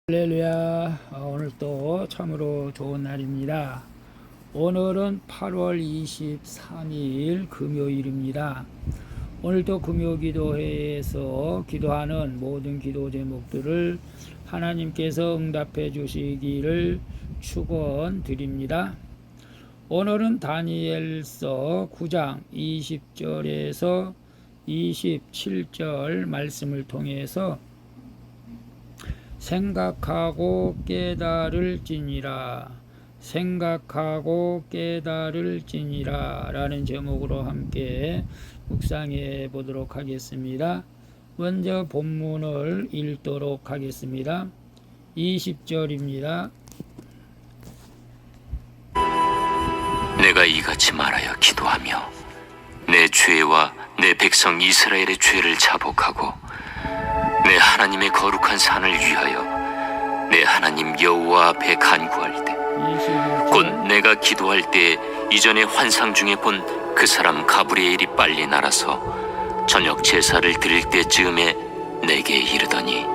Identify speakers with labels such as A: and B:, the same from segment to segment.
A: 할렐루야. 오늘 또 참으로 좋은 날입니다. 오늘은 8월 23일 금요일입니다. 오늘도 금요기도회에서 기도하는 모든 기도 제목들을 하나님께서 응답해 주시기를 축원드립니다. 오늘은 다니엘서 9장 20절에서 27절 말씀을 통해서 생각하고 깨달을지니라, 생각하고 깨달을지니라 라는 제목으로 함께 묵상해 보도록 하겠습니다. 먼저 본문을 읽도록 하겠습니다. 20절입니다.
B: 내가 이같이 말하여 기도하며 내 죄와 내 백성 이스라엘의 죄를 자복하고 내 하나님의 거룩한 산을 위하여 내 하나님 여호와 앞에 간구할 때 곧 내가 기도할 때 이전에 환상 중에 본 그 사람 가브리엘이 빨리 날아서 저녁 제사를 드릴 때쯤에 내게 이르더니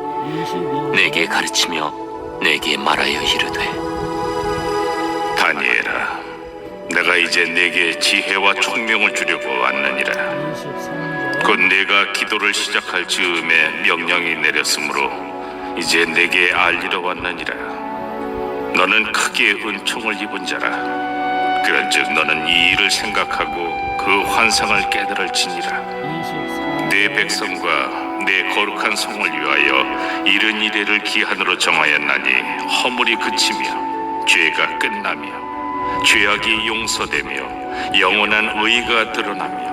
B: 내게 가르치며 내게 말하여 이르되
C: 다니엘아, 내가 이제 내게 지혜와 총명을 주려고 왔느니라. 곧 내가 기도를 시작할 즈음에 명령이 내렸으므로 이제 내게 알리러 왔느니라. 너는 크게 은총을 입은 자라. 그런즉 너는 이 일을 생각하고 그 환상을 깨달을지니라. 내 백성과 내 거룩한 성을 위하여 이른 이래를 기한으로 정하였나니 허물이 그치며 죄가 끝나며 죄악이 용서되며 영원한 의가 드러나며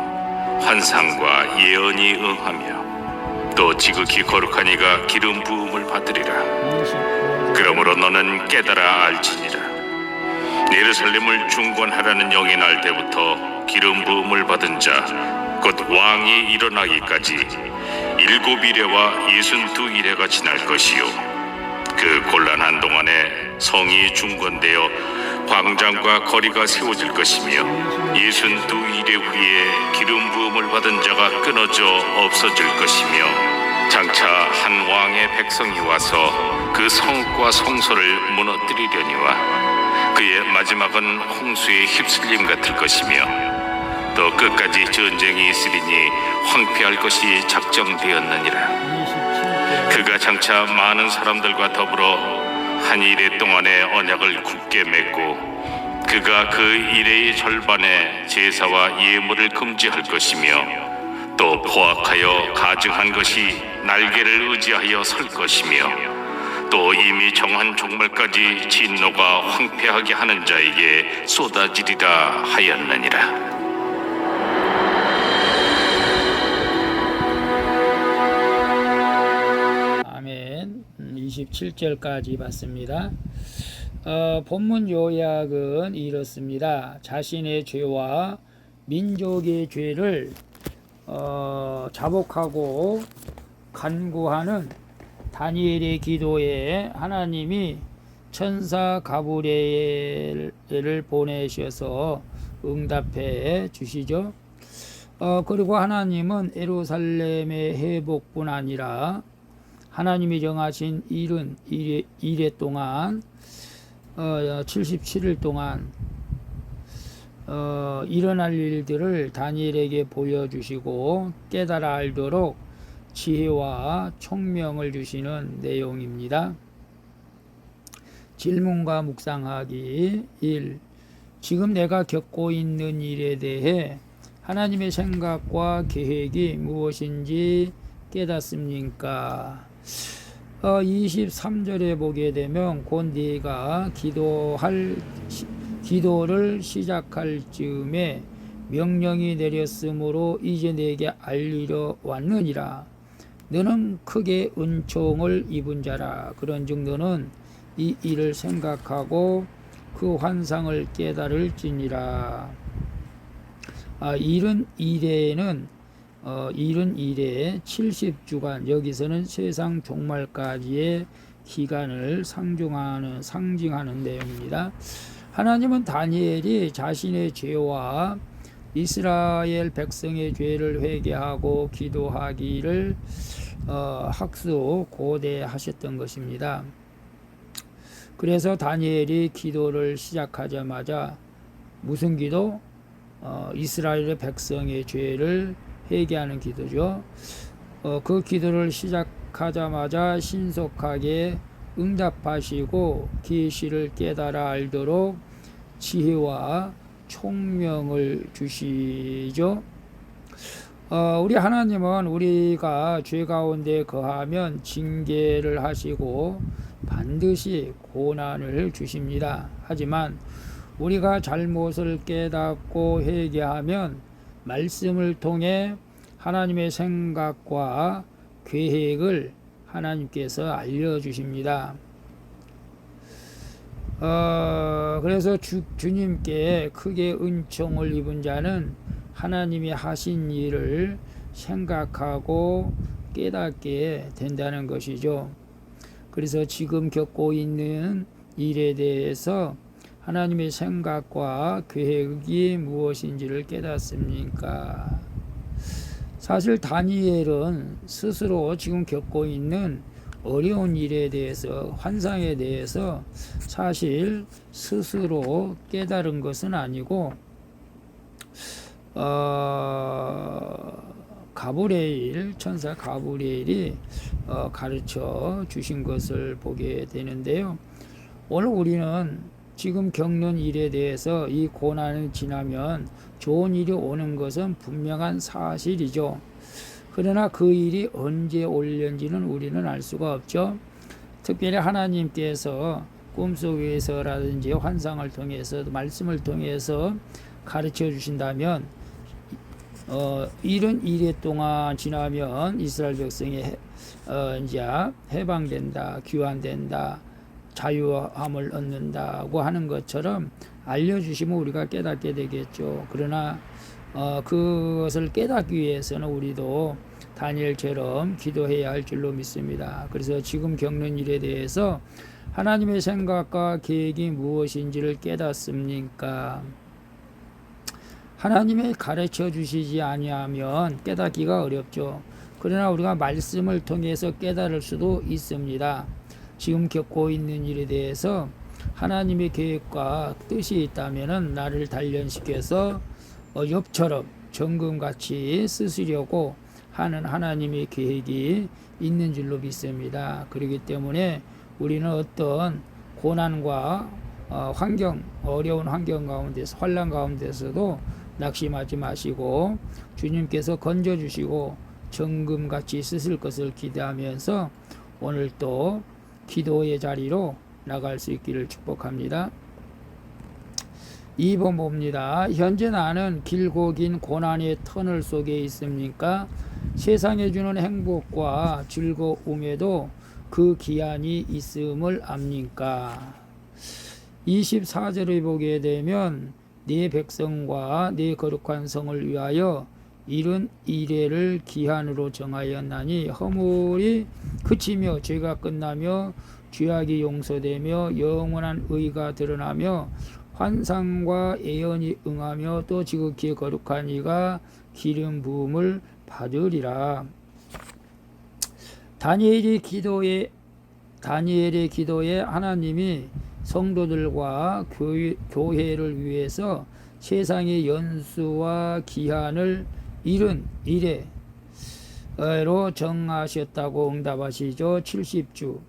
C: 환상과 예언이 응하며 또 지극히 거룩한 이가 기름 부음을 받으리라. 그러므로 너는 깨달아 알지니라. 예루살렘을 중건하라는 영이 날 때부터 기름 부음을 받은 자 곧 왕이 일어나기까지 7이레와 62이레가 지날 것이요 그 곤란한 동안에 성이 중건되어 광장과 거리가 세워질 것이며 62이레 후에 기름 부음을 받은 자가 끊어져 없어질 것이며 장차 한 왕의 백성이 와서 그 성과 성소를 무너뜨리려니와 그의 마지막은 홍수의 휩쓸림 같을 것이며 또 끝까지 전쟁이 있으리니 황폐할 것이 작정되었느니라. 그가 장차 많은 사람들과 더불어 한 이레 동안의 언약을 굳게 맺고 그가 그 이레의 절반에 제사와 예물을 금지할 것이며 또 포악하여 가증한 것이 날개를 의지하여 설 것이며 또 이미 정한 종말까지 진노가 황폐하게 하는 자에게 쏟아지리라 하였느니라.
A: 아멘. 27절까지 봤습니다. 본문 요약은 이렇습니다. 자신의 죄와 민족의 죄를 자복하고 간구하는 다니엘의 기도에 하나님이 천사 가브리엘을 보내셔서 응답해 주시죠. 그리고 하나님은 예루살렘의 회복뿐 아니라 하나님이 정하신 이른 이래 동안 77일 동안 일어날 일들을 다니엘에게 보여주시고 깨달아 알도록 지혜와 총명을 주시는 내용입니다. 질문과 묵상하기 1. 지금 내가 겪고 있는 일에 대해 하나님의 생각과 계획이 무엇인지 깨닫습니까? 23절에 보게 되면 곧 네가 기도를 시작할 즈음에 명령이 내렸으므로 이제 내게 알리러 왔느니라. 너는 크게 은총을 입은 자라. 그런즉 너는 이 일을 생각하고 그 환상을 깨달을지니라. 이른 이래는 이른 이래 70주간, 여기서는 세상 종말까지의 기간을 상징하는 내용입니다. 하나님은 다니엘이 자신의 죄와 이스라엘 백성의 죄를 회개하고 기도하기를 학수 고대하셨던 것입니다. 그래서 다니엘이 기도를 시작하자마자 무슨 기도? 이스라엘의 백성의 죄를 회개하는 기도죠. 그 기도를 시작하자마자 신속하게 응답하시고 계시를 깨달아 알도록 지혜와 총명을 주시죠. 우리 하나님은 우리가 죄 가운데 거하면 징계를 하시고 반드시 고난을 주십니다. 하지만 우리가 잘못을 깨닫고 회개하면 말씀을 통해 하나님의 생각과 계획을 하나님께서 알려주십니다. 그래서 주님께 크게 은총을 입은 자는 하나님이 하신 일을 생각하고 깨닫게 된다는 것이죠. 그래서 지금 겪고 있는 일에 대해서 하나님의 생각과 계획이 무엇인지를 깨닫습니까? 사실 다니엘은 스스로 지금 겪고 있는 어려운 일에 대해서, 환상에 대해서 사실 스스로 깨달은 것은 아니고 가브리엘, 천사 가브리엘이 가르쳐 주신 것을 보게 되는데요. 오늘 우리는 지금 겪는 일에 대해서 이 고난이 지나면 좋은 일이 오는 것은 분명한 사실이죠. 그러나 그 일이 언제 올는지는 우리는 알 수가 없죠. 특별히 하나님께서 꿈속에서라든지 환상을 통해서, 말씀을 통해서 가르쳐 주신다면 이런 일에 동안 지나면 이스라엘 백성이 이제 해방된다, 귀환된다, 자유함을 얻는다고 하는 것처럼 알려주시면 우리가 깨닫게 되겠죠. 그러나 그것을 깨닫기 위해서는 우리도 다니엘처럼 기도해야 할 줄로 믿습니다. 그래서 지금 겪는 일에 대해서 하나님의 생각과 계획이 무엇인지를 깨닫습니까? 하나님의 가르쳐 주시지 아니하면 깨닫기가 어렵죠. 그러나 우리가 말씀을 통해서 깨달을 수도 있습니다. 지금 겪고 있는 일에 대해서 하나님의 계획과 뜻이 있다면 나를 단련시켜서 욥처럼 정금같이 쓰시려고 하는 하나님의 계획이 있는 줄로 믿습니다. 그렇기 때문에 우리는 어떤 고난과 어려운 환경 가운데서, 환난 가운데서도 낙심하지 마시고 주님께서 건져주시고 정금같이 쓰실 것을 기대하면서 오늘 또 기도의 자리로 나갈 수 있기를 축복합니다. 2번 봅니다. 현재 나는 길고 긴 고난의 터널 속에 있습니까? 세상에 주는 행복과 즐거움에도 그 기한이 있음을 압니까? 24절을 보게 되면 네 백성과 네 거룩한 성을 위하여 이른 이래를 기한으로 정하였나니 허물이 그치며 죄가 끝나며 죄악이 용서되며 영원한 의가 드러나며 환상과 예언이 응하며 또 지극히 거룩한 이가 기름 부음을 받으리라. 다니엘의 기도에 하나님이 성도들과 교회를 위해서 세상의 연수와 기한을 이른 이래로 정하셨다고 응답하시죠. 70주.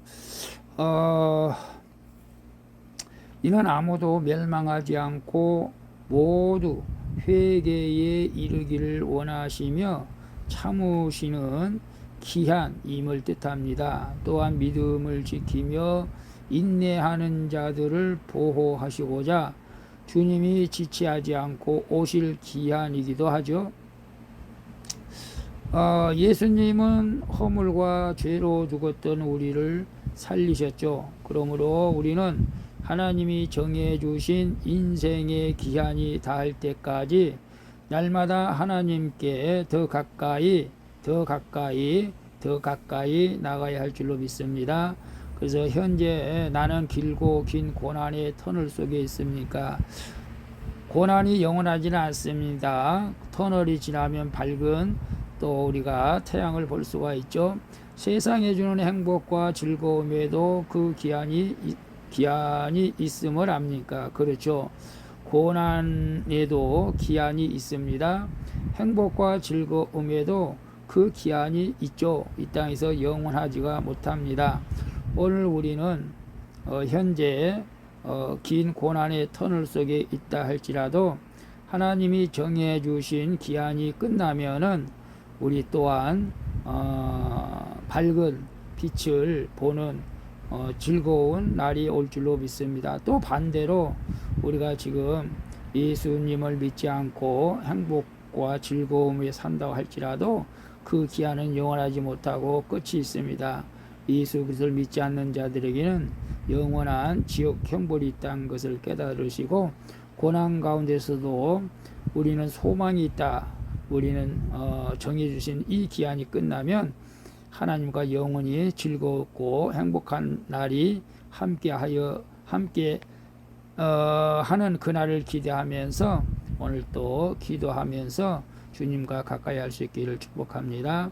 A: 이는 아무도 멸망하지 않고 모두 회개에 이르기를 원하시며 참으시는 기한임을 뜻합니다. 또한 믿음을 지키며 인내하는 자들을 보호하시고자 주님이 지체하지 않고 오실 기한이기도 하죠. 예수님은 허물과 죄로 죽었던 우리를 살리셨죠. 그러므로 우리는 하나님이 정해주신 인생의 기한이 닿을 때까지 날마다 하나님께 더 가까이 나가야 할 줄로 믿습니다. 그래서 현재 나는 길고 긴 고난의 터널 속에 있습니까? 고난이 영원하지는 않습니다. 터널이 지나면 밝은 또 우리가 태양을 볼 수가 있죠. 세상에 주는 행복과 즐거움에도 그 기한이 기한이 있음을 압니까? 그렇죠. 고난에도 기한이 있습니다. 행복과 즐거움에도 그 기한이 있죠. 이 땅에서 영원하지가 못합니다. 오늘 우리는 현재 긴 고난의 터널 속에 있다 할지라도 하나님이 정해 주신 기한이 끝나면은 우리 또한 밝은 빛을 보는 즐거운 날이 올 줄로 믿습니다. 또 반대로 우리가 지금 예수님을 믿지 않고 행복과 즐거움에 산다고 할지라도 그 기한은 영원하지 못하고 끝이 있습니다. 예수 그리스도를 믿지 않는 자들에게는 영원한 지옥 형벌이 있다는 것을 깨달으시고 고난 가운데서도 우리는 소망이 있다. 우리는 정해주신 이 기한이 끝나면 하나님과 영원히 즐겁고 행복한 날이 함께 하는 그날을 기대하면서 오늘 또 기도하면서 주님과 가까이 할 수 있기를 축복합니다.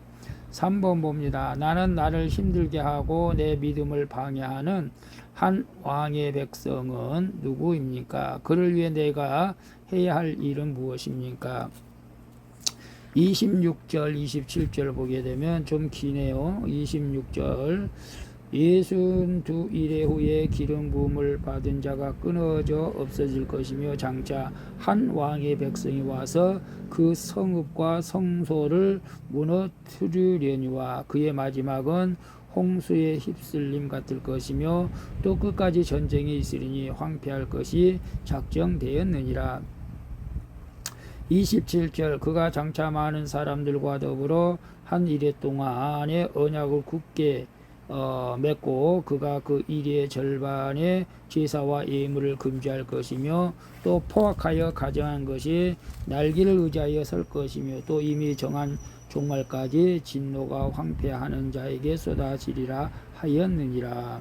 A: 3번 봅니다. 나는 나를 힘들게 하고 내 믿음을 방해하는 한 왕의 백성은 누구입니까? 그를 위해 내가 해야 할 일은 무엇입니까? 26절, 27절 보게 되면 좀 기네요. 26절 62일의 후에 기름 부음을 받은 자가 끊어져 없어질 것이며 장차 한 왕의 백성이 와서 그 성읍과 성소를 무너뜨리려니와 그의 마지막은 홍수에 휩쓸림 같을 것이며 또 끝까지 전쟁이 있으리니 황폐할 것이 작정되었느니라. 27절 그가 장차 많은 사람들과 더불어 한 이래 동안의 언약을 굳게 맺고 그가 그 일의 절반의 제사와 예물을 금지할 것이며 또 포악하여 가정한 것이 날개를 의지하여 설 것이며 또 이미 정한 종말까지 진노가 황폐하는 자에게 쏟아지리라 하였느니라.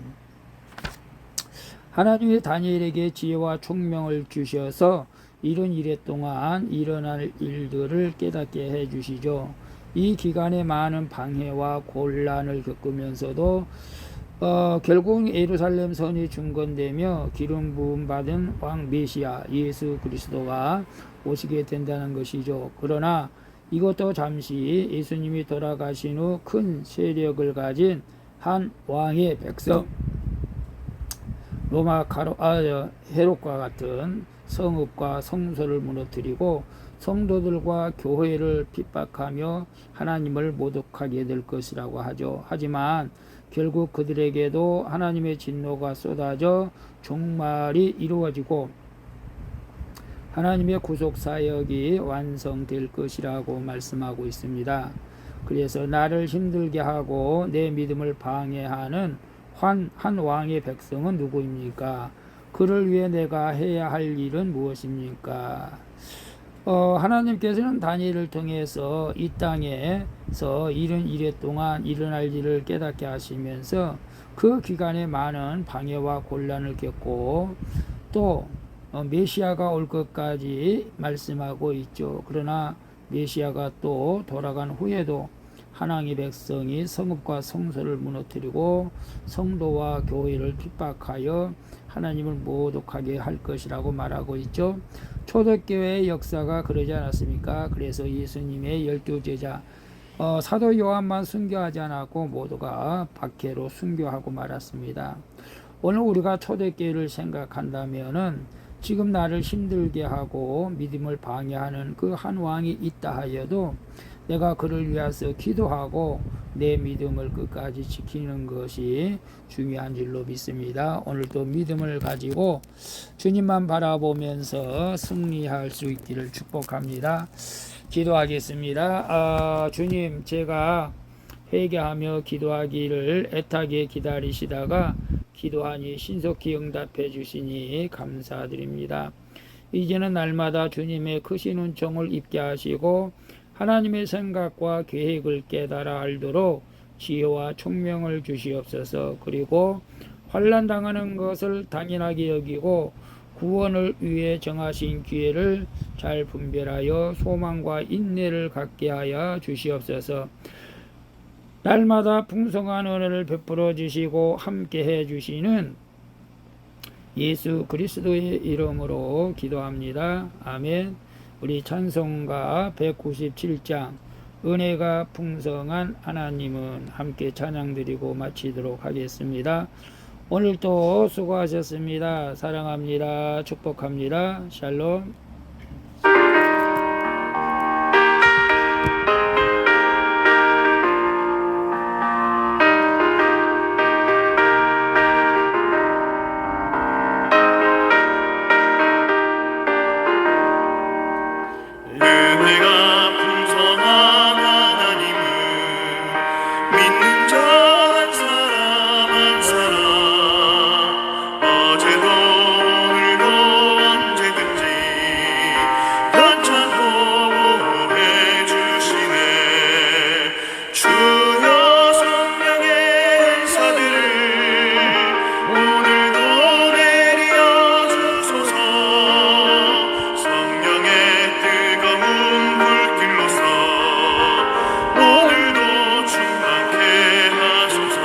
A: 하나님이 다니엘에게 지혜와 총명을 주셔서 이런 일에 동안 일어날 일들을 깨닫게 해주시죠. 이 기간에 많은 방해와 곤란을 겪으면서도 결국 예루살렘 선이 중건되며 기름 부음 받은 왕 메시아 예수 그리스도가 오시게 된다는 것이죠. 그러나 이것도 잠시 예수님이 돌아가신 후 큰 세력을 가진 한 왕의 백성 로마 헤롯과 같은 성읍과 성소를 무너뜨리고 성도들과 교회를 핍박하며 하나님을 모독하게 될 것이라고 하죠. 하지만 결국 그들에게도 하나님의 진노가 쏟아져 종말이 이루어지고 하나님의 구속 사역이 완성될 것이라고 말씀하고 있습니다. 그래서 나를 힘들게 하고 내 믿음을 방해하는 한 왕의 백성은 누구입니까? 그를 위해 내가 해야 할 일은 무엇입니까? 하나님께서는 다니엘을 통해서 이 땅에서 이른 이래 동안 일어날 일을 깨닫게 하시면서 그 기간에 많은 방해와 곤란을 겪고 또 메시아가 올 것까지 말씀하고 있죠. 그러나 메시아가 또 돌아간 후에도 하나님의 백성이 성읍과 성소를 무너뜨리고 성도와 교회를 핍박하여 하나님을 모독하게 할 것이라고 말하고 있죠. 초대교회의 역사가 그러지 않았습니까? 그래서 예수님의 12제자 사도 요한만 순교하지 않았고 모두가 박해로 순교하고 말았습니다. 오늘 우리가 초대교회를 생각한다면은 지금 나를 힘들게 하고 믿음을 방해하는 그 한 왕이 있다 하여도 내가 그를 위해서 기도하고 내 믿음을 끝까지 지키는 것이 중요한 줄로 믿습니다. 오늘도 믿음을 가지고 주님만 바라보면서 승리할 수 있기를 축복합니다. 기도하겠습니다. 주님, 제가 회개하며 기도하기를 애타게 기다리시다가 기도하니 신속히 응답해 주시니 감사드립니다. 이제는 날마다 주님의 크신 은총을 입게 하시고 하나님의 생각과 계획을 깨달아 알도록 지혜와 총명을 주시옵소서. 그리고 환난 당하는 것을 당연하게 여기고 구원을 위해 정하신 기회를 잘 분별하여 소망과 인내를 갖게 하여 주시옵소서. 날마다 풍성한 은혜를 베풀어 주시고 함께 해 주시는 예수 그리스도의 이름으로 기도합니다. 아멘. 우리 찬송가 197장 은혜가 풍성한 하나님은 함께 찬양드리고 마치도록 하겠습니다. 오늘도 수고하셨습니다. 사랑합니다. 축복합니다. 샬롬.
D: 은혜가 풍성한 하나님은 믿는 자 한 사람 한 사람 어제도 오늘도 언제든지 편찮고 보호해 주시네. 주여 성령의 은사들을 오늘도 내려 주소서. 성령의 뜨거운 불길로서 오늘도 충만케 하소서.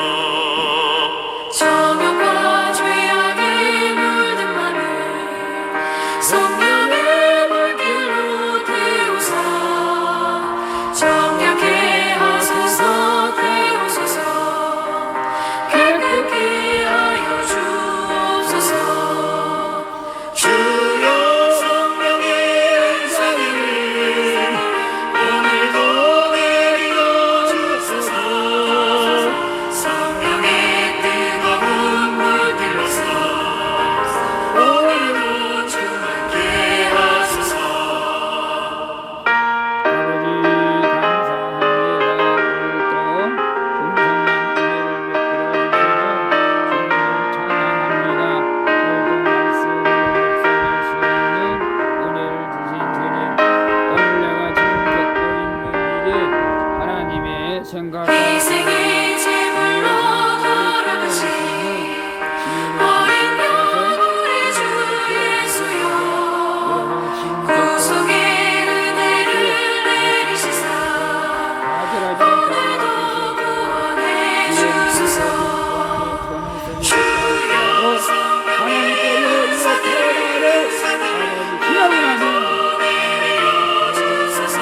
E: 정욕과 죄악에 물든 맘을 성령의 물길로 태우사 정결케 하소서. 태우소서. 깨끗게 하여 주옵소서.
D: 주여 성령의 은사들을 오늘도 내려 주소서.
E: 성령의 뜨거운 물길로서 오늘도 충만케 하소서.
A: 아버지 감사합니다.
E: 희생의 제물로 돌아가신 어린 양 우리 주 예수여 구속의 은혜를 내리시사 오늘도 구원해 주소서. 주여 성령의 은사들을 내려 주소서.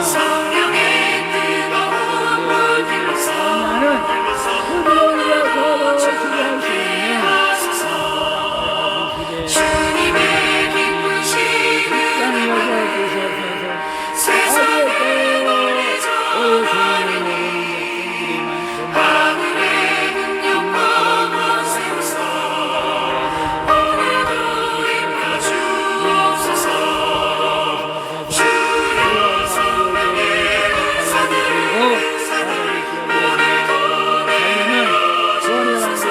E: 성령의 뜨거운 물길로서 충만케 하소서. 주님의 기쁘신 세상에 보내줘 하늘의 능력과 세우사 오늘도 임하 주옵소서. 주여 성령의 은사들을 오늘도 내려 주소서.